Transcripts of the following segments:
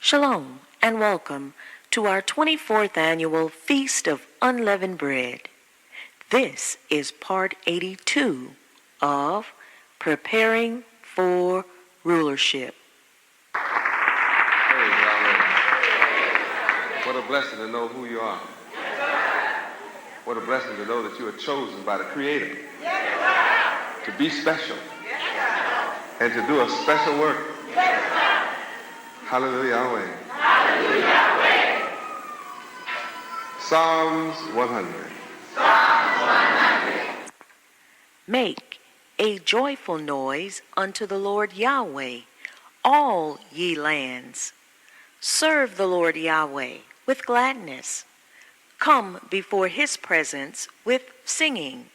Shalom and welcome to our 24th annual Feast of Unleavened Bread. This is part 82 of Preparing for Rulership. Praise God. What a blessing to know who you are. What a blessing to know that you are chosen by the Creator to be special and to do a special work. Hallelujah, Yahweh. Hallelujah, Yahweh. Psalms 100. Psalms 100. Make a joyful noise unto the Lord Yahweh, all ye lands. Serve the Lord Yahweh with gladness. Come before his presence with singing.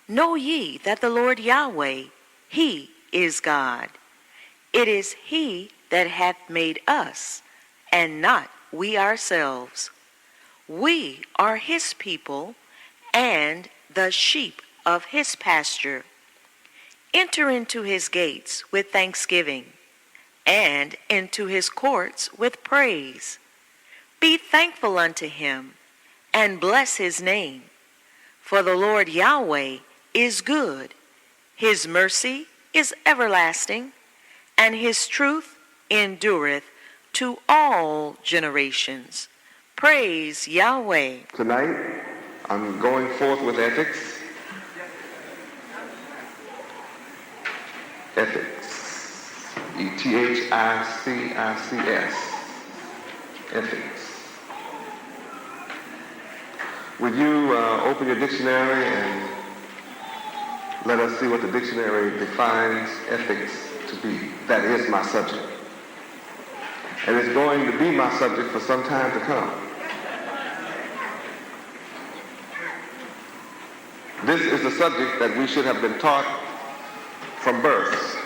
Know ye that the Lord Yahweh, he is God. It is he that hath made us, and not we ourselves. We are his people, and the sheep of his pasture. Enter into his gates with thanksgiving, and into his courts with praise. Be thankful unto him, and bless his name. For the Lord Yahweh is good, his mercy is everlasting, and his truth endureth to all generations. Praise Yahweh. Tonight, I'm going forth with ethics. Ethics. E-T-H-I-C-I-C-S. Ethics. Would you open your dictionary and let us see what the dictionary defines ethics to be? That is my subject. And it's going to be my subject for some time to come. This is a subject that we should have been taught from birth.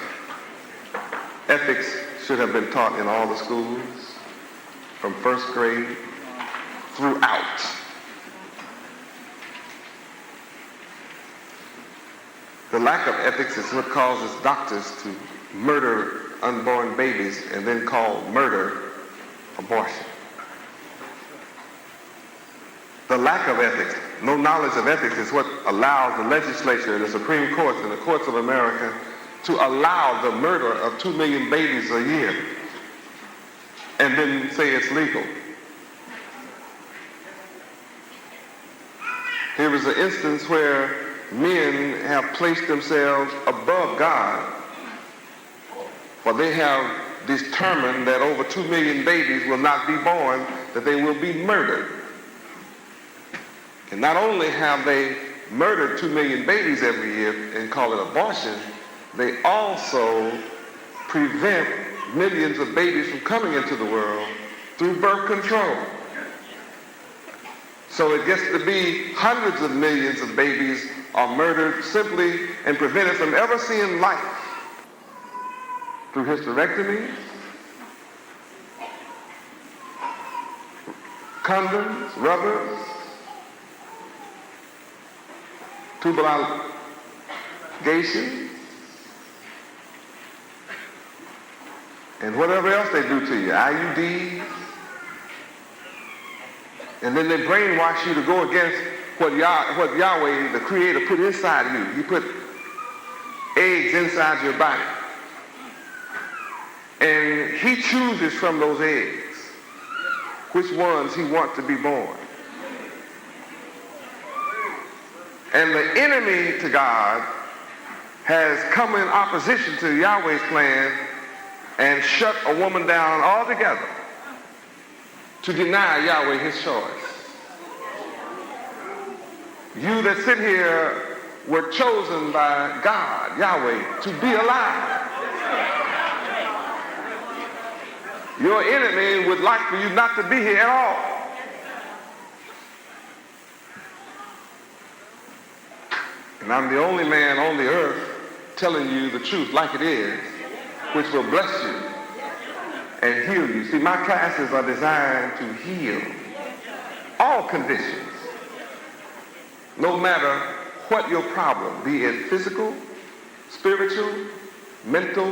Ethics should have been taught in all the schools from first grade throughout. The lack of ethics is what causes doctors to murder unborn babies and then call murder abortion. The lack of ethics, no knowledge of ethics, is what allows the legislature and the Supreme Court and the courts of America to allow the murder of 2 million babies a year and then say it's legal. Here is an instance where men have placed themselves above God, for they have determined that over 2 million babies will not be born, that they will be murdered. And not only have they murdered 2 million babies every year and call it abortion, they also prevent millions of babies from coming into the world through birth control. So it gets to be hundreds of millions of babies are murdered simply and prevented from ever seeing life through hysterectomies, condoms, rubbers, tubal ligation, and whatever else they do to you, IUDs. And then they brainwash you to go against what Yahweh, the Creator, put inside you. He put eggs inside your body. And he chooses from those eggs which ones he wants to be born. And the enemy to God has come in opposition to Yahweh's plan and shut a woman down altogether to deny Yahweh his choice. You that sit here were chosen by God, Yahweh, to be alive. Your enemy would like for you not to be here at all. And I'm the only man on the earth telling you the truth like it is, which will bless you and heal you. See, my classes are designed to heal all conditions, no matter what your problem, be it physical, spiritual, mental,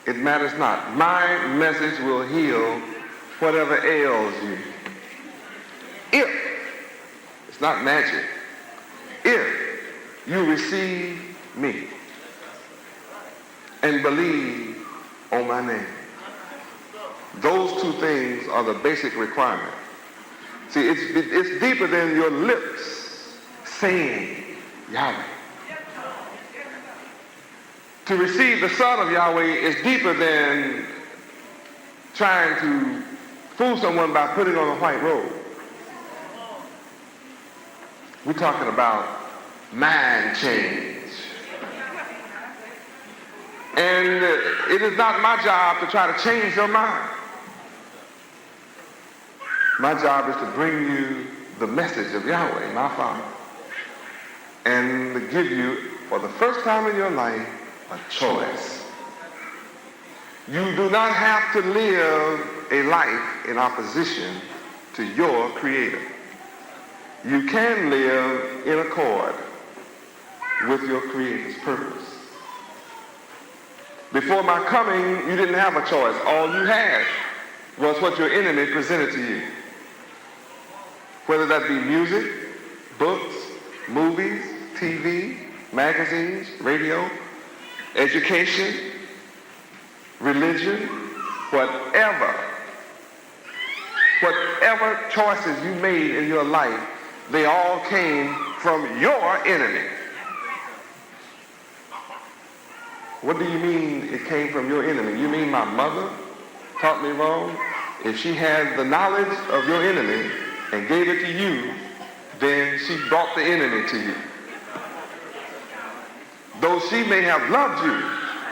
it matters not. My message will heal whatever ails you. If, it's not magic, if you receive me and believe on my name. Those two things are the basic requirement. See, it's deeper than your lips saying Yahweh. To receive the Son of Yahweh is deeper than trying to fool someone by putting on a white robe. We're talking about mind change. And it is not my job to try to change your mind. My job is to bring you the message of Yahweh, my Father, and to give you, for the first time in your life, a choice. You do not have to live a life in opposition to your Creator. You can live in accord with your Creator's purpose. Before my coming, you didn't have a choice. All you had was what your enemy presented to you. Whether that be music, books, movies, TV, magazines, radio, education, religion, whatever choices you made in your life, they all came from your enemy. What do you mean it came from your enemy? You mean my mother taught me wrong? If she had the knowledge of your enemy and gave it to you, then she brought the enemy to you. Though she may have loved you,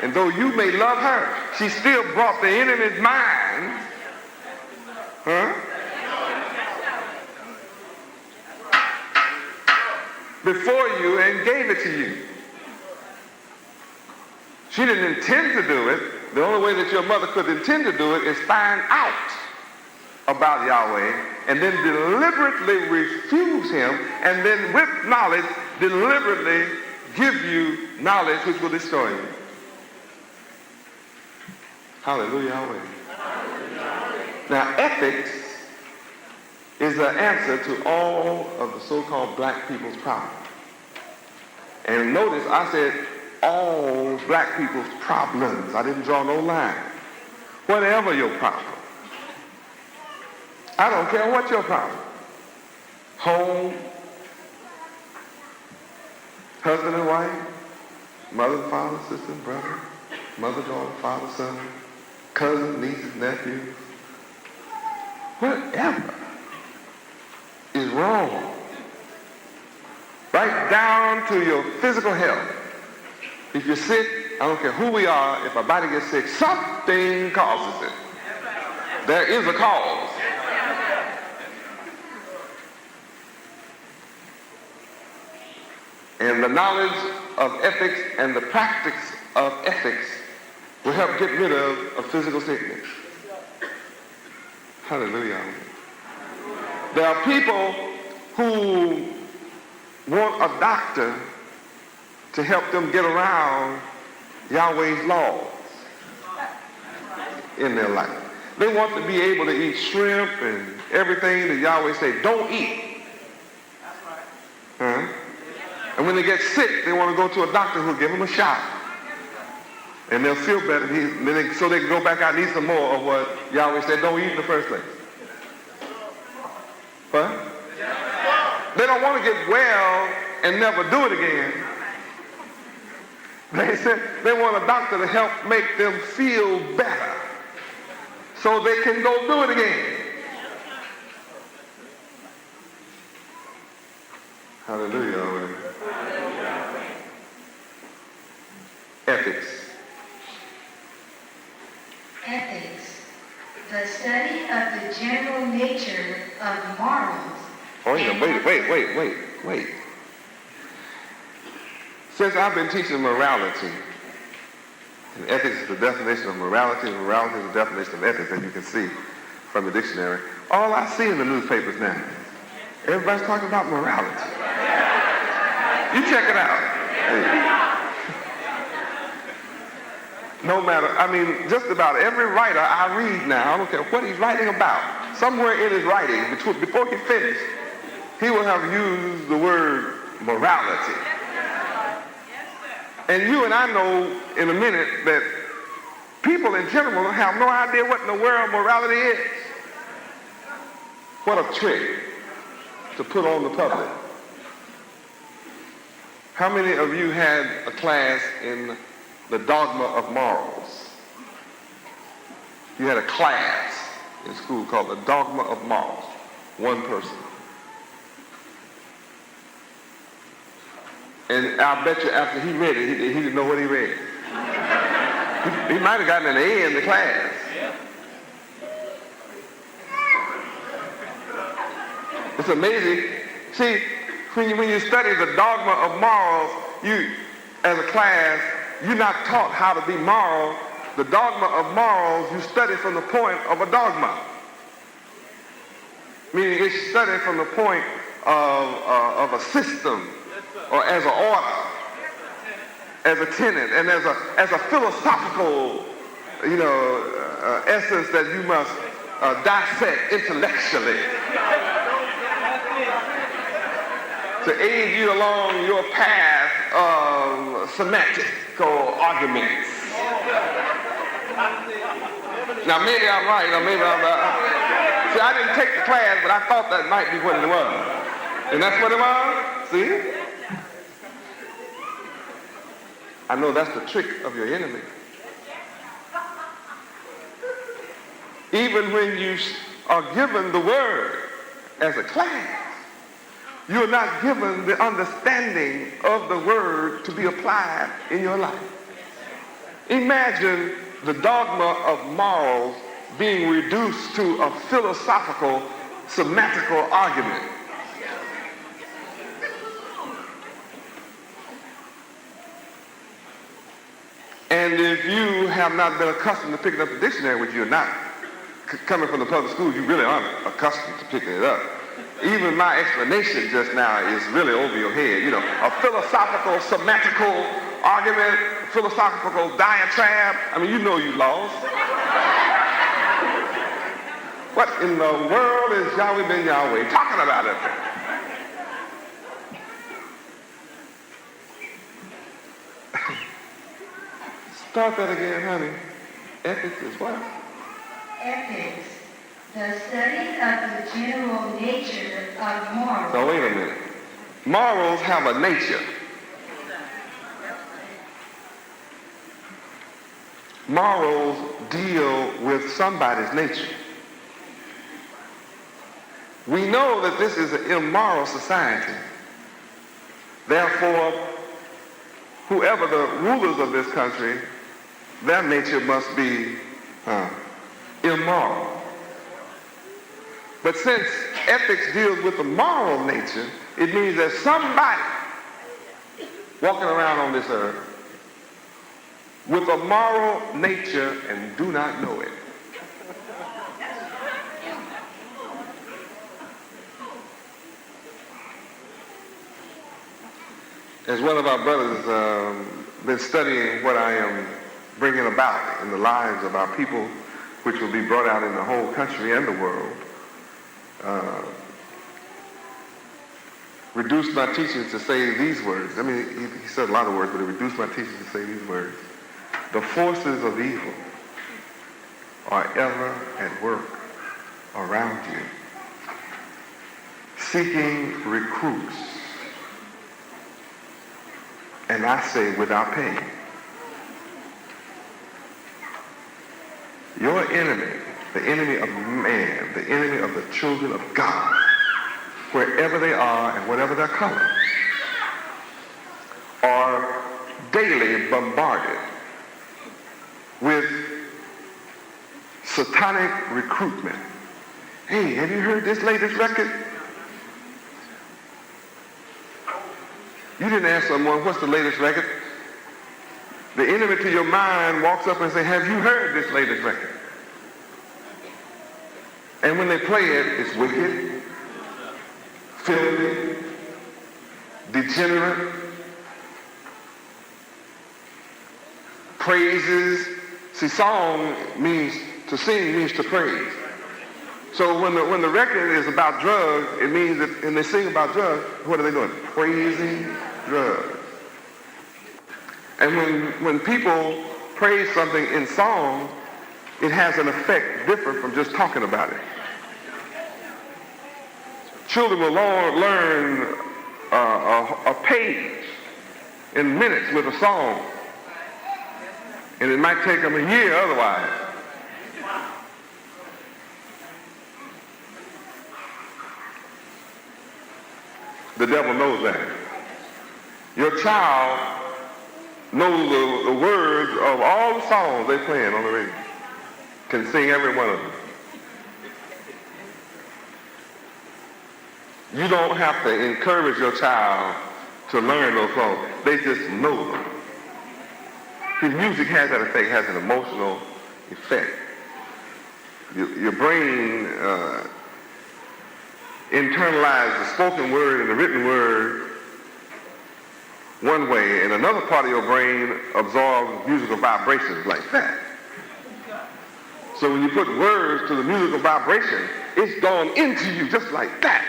and though you may love her, she still brought the enemy's mind, before you and gave it to you. She didn't intend to do it. The only way that your mother could intend to do it is find out about Yahweh and then deliberately refuse him, and then with knowledge deliberately give you knowledge which will destroy you. Hallelujah, Yahweh. Now, ethics is the answer to all of the so-called black people's problems. And notice I said all black people's problems. I didn't draw no line. Whatever your problem. I don't care what your problem. Home, husband and wife, mother and father, sister and brother, mother, daughter, father, son, cousin, nieces, nephews. Whatever is wrong. Right down to your physical health. If you're sick, I don't care who we are, if our body gets sick, something causes it. There is a cause. And the knowledge of ethics and the practice of ethics will help get rid of a physical sickness. Hallelujah. There are people who want a doctor to help them get around Yahweh's laws in their life. They want to be able to eat shrimp and everything that Yahweh say don't eat. And when they get sick, they want to go to a doctor who'll give them a shot. And they'll feel better, so they can go back out and eat some more of what Yahweh said don't eat in the first place. What? They don't want to get well and never do it again. They said they want a doctor to help make them feel better so they can go do it again. Hallelujah. Ethics. Ethics, the study of the general nature of morals. Oh, yeah, wait. Since I've been teaching morality, and ethics is the definition of morality, and morality is the definition of ethics, as you can see from the dictionary, all I see in the newspapers now, everybody's talking about morality. You check it out. No matter, I mean, just about every writer I read now, I don't care what he's writing about, somewhere in his writing, before he finished, he will have used the word morality. And you and I know in a minute that people in general have no idea what in the world morality is. What a trick to put on the public. How many of you had a class in the dogma of morals? You had a class in school called the dogma of morals. One person. And I bet you after he read it, he didn't know what he read. He might have gotten an A in the class. It's amazing. See, when you study the dogma of morals, you, as a class, you're not taught how to be moral. The dogma of morals, you study from the point of a dogma. Meaning it's studied from the point of a system, or as an order, as a tenet, and as a philosophical, essence that you must dissect intellectually to aid you along your path of semantical arguments. Now maybe I'm right, or maybe I'm not. See, I didn't take the class, but I thought that might be what it was. And that's what it was? See? I know that's the trick of your enemy. Even when you are given the word as a class, you're not given the understanding of the word to be applied in your life. Imagine the dogma of morals being reduced to a philosophical, semantical argument. And if you have not been accustomed to picking up the dictionary, which you're not, coming from the public schools, you really aren't accustomed to picking it up. Even my explanation just now is really over your head. A philosophical, semantical argument, philosophical diatribe. I mean, you know you lost. What in the world is Yahweh ben Yahweh talking about it? Start that again, honey. Ethics is what? Ethics, the study of the general nature of morals. Now, wait a minute. Morals have a nature. Morals deal with somebody's nature. We know that this is an immoral society. Therefore, whoever the rulers of this country, their nature must be immoral. But since ethics deals with the moral nature, it means that somebody walking around on this earth with a moral nature and do not know it. As one of our brothers been studying what I am bringing about in the lives of our people, which will be brought out in the whole country and the world, reduced my teachings to say these words. I mean, he said a lot of words, but he reduced my teachings to say these words. The forces of evil are ever at work around you, seeking recruits, and I say without pay. Your enemy, the enemy of man, the enemy of the children of God, wherever they are and whatever their color, are daily bombarded with satanic recruitment. Hey, have you heard this latest record? You didn't ask someone, what's the latest record? The enemy to your mind walks up and says, have you heard this latest record? And when they play it, it's wicked, filthy, degenerate, praises. See, song means to sing means to praise. So when the record is about drugs, it means that, and they sing about drugs, what are they doing? Praising drugs. And when people praise something in song, it has an effect different from just talking about it. Children will learn a page in minutes with a song, and it might take them a year otherwise. The devil knows that. Your child knows the words of all the songs they playing on the radio. Can sing every one of them. You don't have to encourage your child to learn those songs. They just know them. See, music has that effect, has an emotional effect. Your brain internalizes the spoken word and the written word one way, and another part of your brain absorbs musical vibrations like that. So when you put words to the musical vibration, it's gone into you just like that.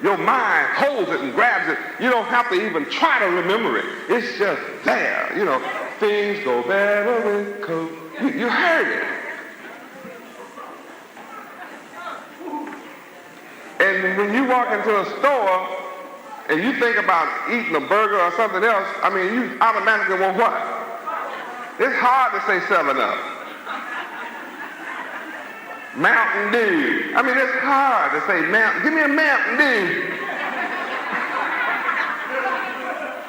Your mind holds it and grabs it. You don't have to even try to remember it. It's just there. You know, things go better with Coke. You heard it. And when you walk into a store and you think about eating a burger or something else, I mean, you automatically want what? It's hard to say 7-Up. Mountain Dew. I mean, it's hard to say Mountain. Give me a Mountain Dew.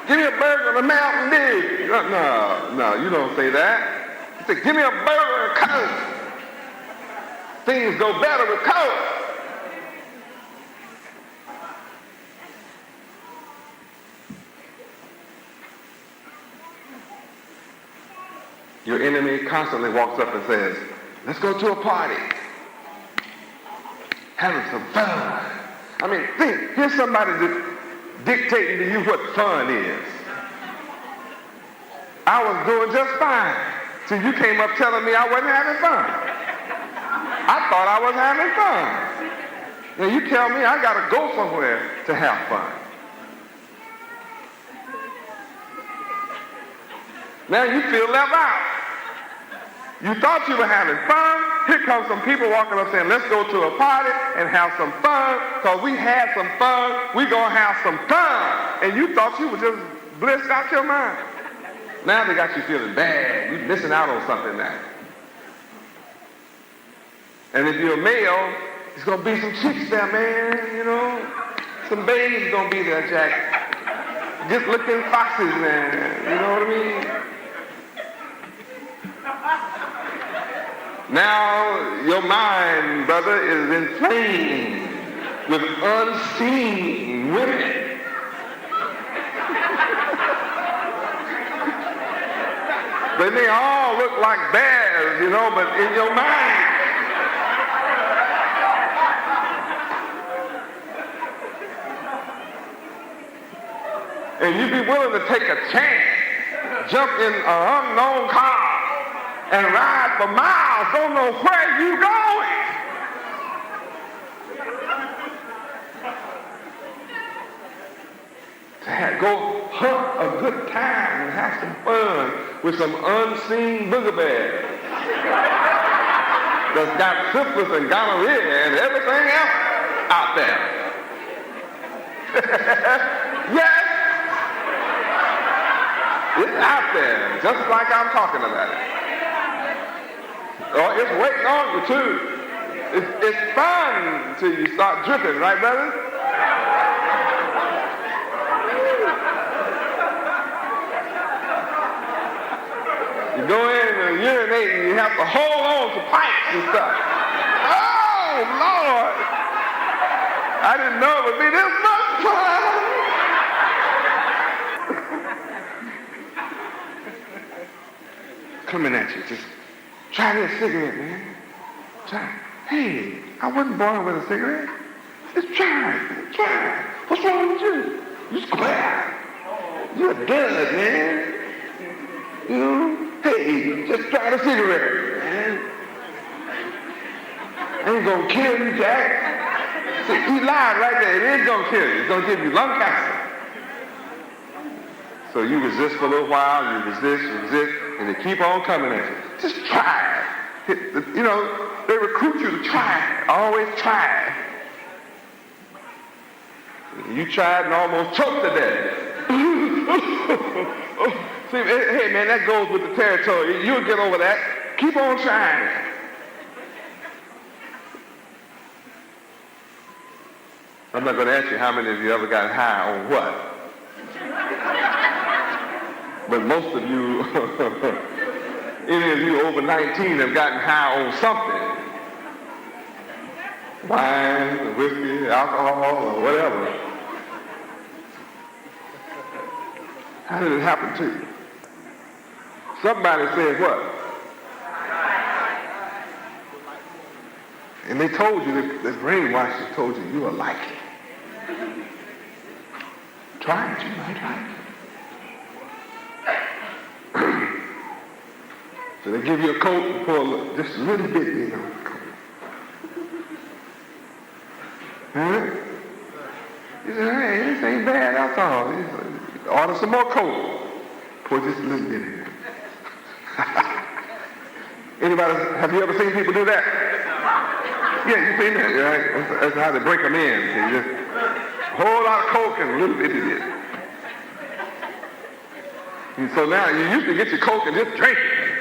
Give me a burger and a Mountain Dew. No, you don't say that. You say, give me a burger and Coke. Things go better with Coke. Your enemy constantly walks up and says, let's go to a party. Having some fun. I mean, think, here's somebody dictating to you what fun is. I was doing just fine till you came up telling me I wasn't having fun. I thought I was having fun. Now you tell me I gotta go somewhere to have fun. Now you feel left out. You thought you were having fun. Here comes some people walking up saying, let's go to a party and have some fun, because we had some fun, we're going to have some fun. And you thought you were just blissed out your mind. Now they got you feeling bad. You're missing out on something now. And if you're a male, there's going to be some chicks there, man, you know. Some babes going to be there, Jack. Just looking foxes, man. You know what I mean? Now your mind, brother, is inflamed with unseen women. They may all look like bears, you know, but in your mind. And you'd be willing to take a chance, jump in an unknown car, and ride for miles, don't know where you going. Go hunt a good time and have some fun with some unseen booger bears that's got syphilis and gonorrhea and everything else out there. Yes, it's out there, just like I'm talking about it. Oh, it's waiting on you too. It's fun till you start dripping, right, brothers? You go in and urinate and you have to hold on to pipes and stuff. Oh, Lord! I didn't know it would be this much fun. Coming at you, just try this cigarette, man. Try it. Hey, I wasn't born with a cigarette. Just try it. Try it. What's wrong with you? You square. You're a dud, man. You know? Hey, just try the cigarette, man. Ain't gonna kill you, Jack. See, he lied right there. It is gonna kill you. It's gonna give you lung cancer. So you resist for a little while, you resist, and they keep on coming at you. Just try it. You know, they recruit you to try it. Always try it. You tried and almost choked to death. See, hey man, that goes with the territory. You'll get over that. Keep on trying. I'm not going to ask you how many of you ever got high on what. But most of you, any of you over 19 have gotten high on something. Wine, whiskey, alcohol, or whatever. How did it happen to you? Somebody said what? And they told you, the brainwashers told you, you will like it. Try it, you might like it. So they give you a coat and pour just a little bit in on the coat. Huh? You say, hey, this ain't bad, that's all. Order some more coat. Pour just a little bit in. Anybody, have you ever seen people do that? Yeah, you've seen that, right? That's how they break them in. They just a whole lot of coke and a little bit of it. And so now you used to get your coke and just drink it.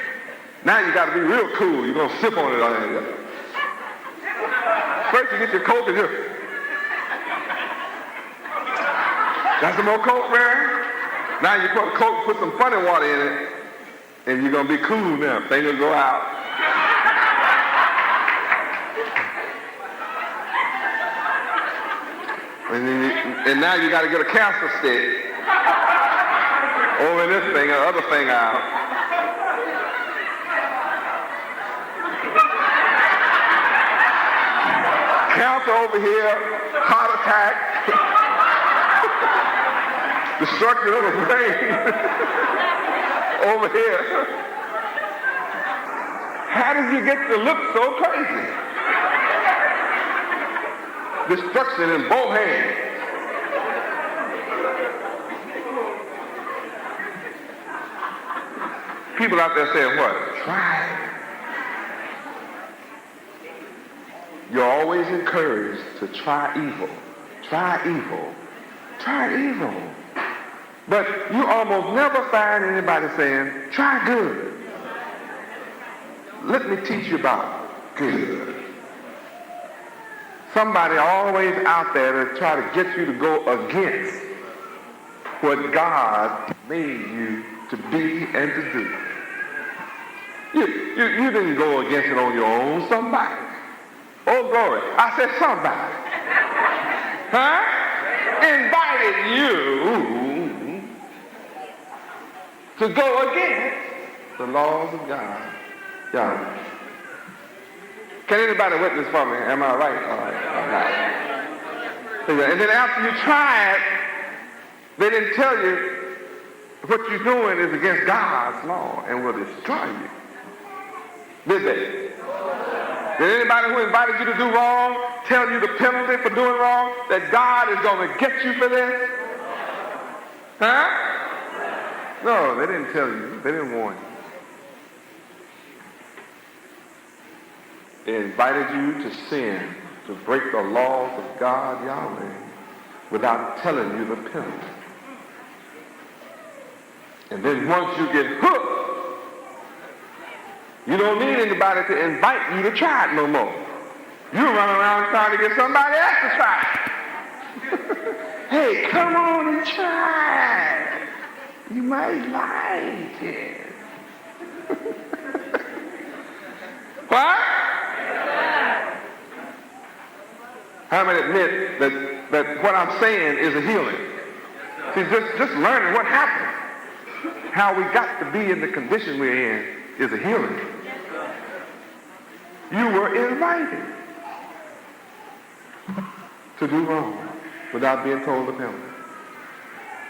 Now you got to be real cool. You're going to sip on it all that. First you get your coke and just... Got some more coke, man? Now you put a coke, put some funny water in it, and you're going to be cool now. Things will go out. And now you got to get a cancer stick over this thing, the other thing out. Cancer over here, heart attack, destruction of the brain over here. How did you get to look so crazy? Destruction in both hands. People out there saying what? Try it. You're always encouraged to try evil. Try evil. Try evil. But you almost never find anybody saying, try good. Let me teach you about good. Somebody always out there to try to get you to go against what God made you to be and to do. You didn't go against it on your own. Somebody. Oh, glory. I said somebody. Huh? Invited you to go against the laws of God. Yeah. Can anybody witness for me? Am I right? All right. And then after you try it, they didn't tell you what you're doing is against God's law and will destroy you. Did they? Did anybody who invited you to do wrong tell you the penalty for doing wrong? That God is going to get you for this? Huh? No, they didn't tell you. They didn't warn you. They invited you to sin, to break the laws of God, Yahweh, without telling you the penalty. And then once you get hooked, you don't need anybody to invite you to try it no more. You run around trying to get somebody else to try it. Hey, come on and try it. You might like it. What? How many admit that what I'm saying is a healing? See, just learning what happened, how we got to be in the condition we're in, is a healing. You were invited to do wrong without being told the penalty.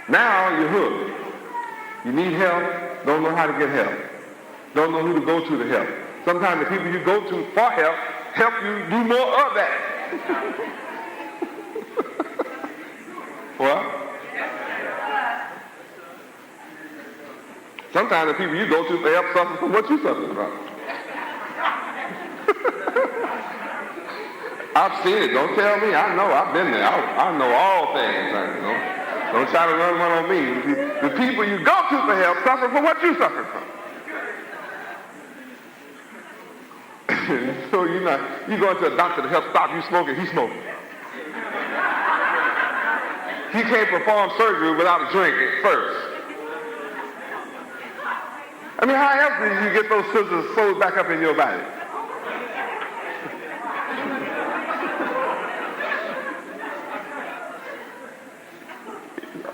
Now you're hooked. You need help, don't know how to get help. Don't know who to go to help. Sometimes the people you go to for help you do more of that. Well, sometimes the people you go to for help suffer from what you suffer from. I've seen it. Don't tell me. I know. I've been there. I know all things. You know? Don't try to run one on me. The people you go to for help suffer from what you suffer from. So you go to a doctor to help stop you smoking, he's smoking. He can't perform surgery without a drink at first. I mean, how else do you get those scissors sewed back up in your body?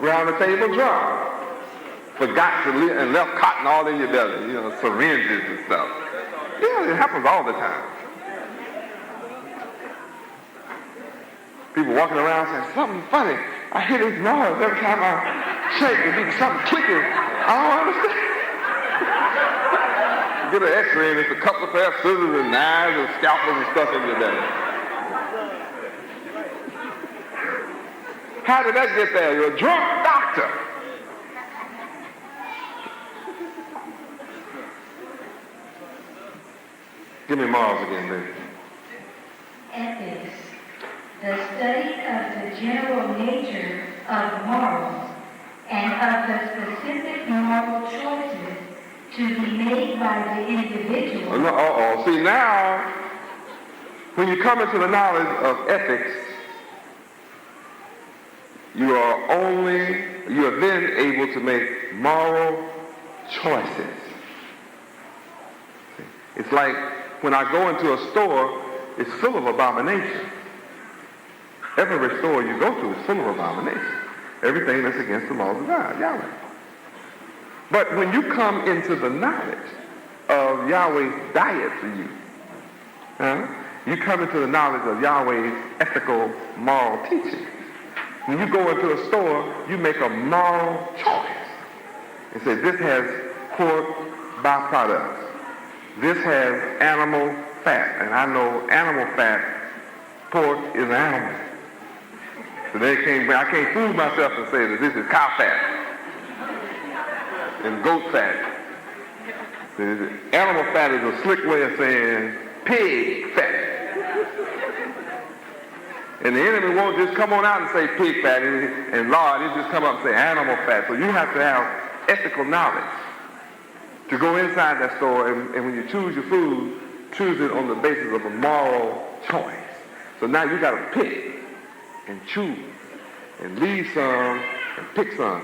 Around the table drunk. Forgot to live and left cotton all in your belly, syringes and stuff. Yeah, it happens all the time. People walking around saying, something funny. I hear this noise every time I shake. There's something clicking. I don't understand. Get an x-ray and it's a couple of pair of scissors and knives and scalpels and stuff in your belly. How did that get there? You're a drunk doctor. Give me morals again, baby. Ethics, the study of the general nature of morals and of the specific moral choices to be made by the individual. See, now, when you come into the knowledge of ethics, you are then able to make moral choices. It's like when I go into a store, it's full of abomination. Every store you go to is full of abomination. Everything that's against the laws of God, Yahweh. But when you come into the knowledge of Yahweh's diet for you, you come into the knowledge of Yahweh's ethical, moral teaching. When you go into a store, you make a moral choice. It says this has pork byproducts. This has animal fat. And I know animal fat, pork is an animal. So I can't fool myself and say that this is cow fat and goat fat. Animal fat is a slick way of saying pig fat. And the enemy won't just come on out and say pig fat and lard, it just come up and say animal fat. So you have to have ethical knowledge to go inside that store, and when you choose your food, choose it on the basis of a moral choice. So now you got to pick and choose and leave some and pick some.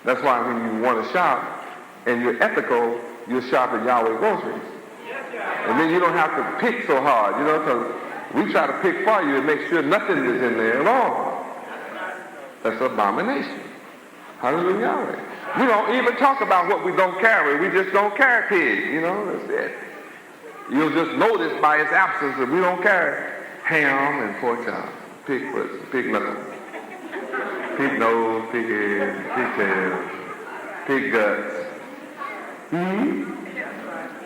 That's why when you want to shop and you're ethical, you shop at Yahweh Groceries. And then you don't have to pick so hard, because we try to pick for you and make sure nothing is in there at all. That's abomination. Hallelujah, Yahweh. We don't even talk about what we don't carry. We just don't carry pig, that's it. You'll just notice by its absence that we don't carry ham and pork chops, pig foot, pig knuckle, pig nose, pig head, pig tail, pig guts.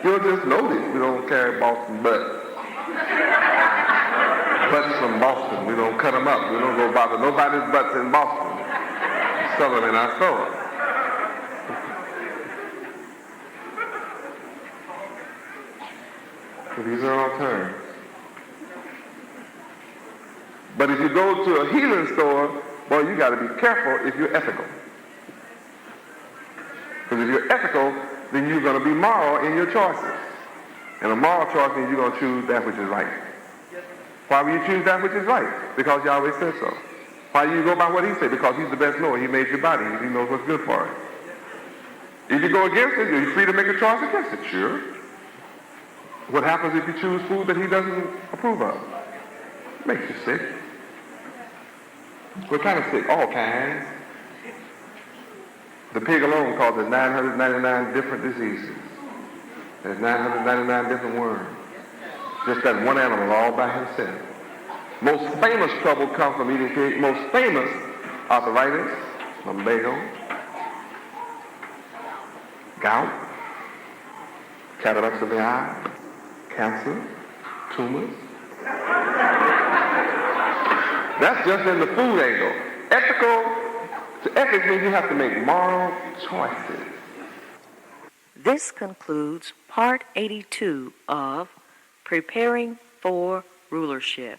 You'll just notice we don't carry Boston butts. Butts from Boston. We don't cut them up. We don't go bother nobody's butts in Boston. Sell them in our store. So these are all terms. But if you go to a healing store, boy, you got to be careful if you're ethical. Because if you're ethical, then you're going to be moral in your choices. And a moral choice means you're going to choose that which is right. Why will you choose that which is right? Because Yahweh said so. Why do you go by what he said? Because he's the best knower. He made your body. He knows what's good for it. If you go against it, are you free to make a choice against it? Sure. What happens if you choose food that he doesn't approve of? It makes you sick. What kind of sick? All kinds. The pig alone causes 999 different diseases. There's 999 different worms. Just that one animal all by himself. Most famous trouble comes from eating pig. Most famous arthritis, lumbago, gout, cataracts of the eye, cancer, tumors. That's just in the food angle. Ethics means you have to make moral choices. This concludes Part 82 of Preparing for Rulership.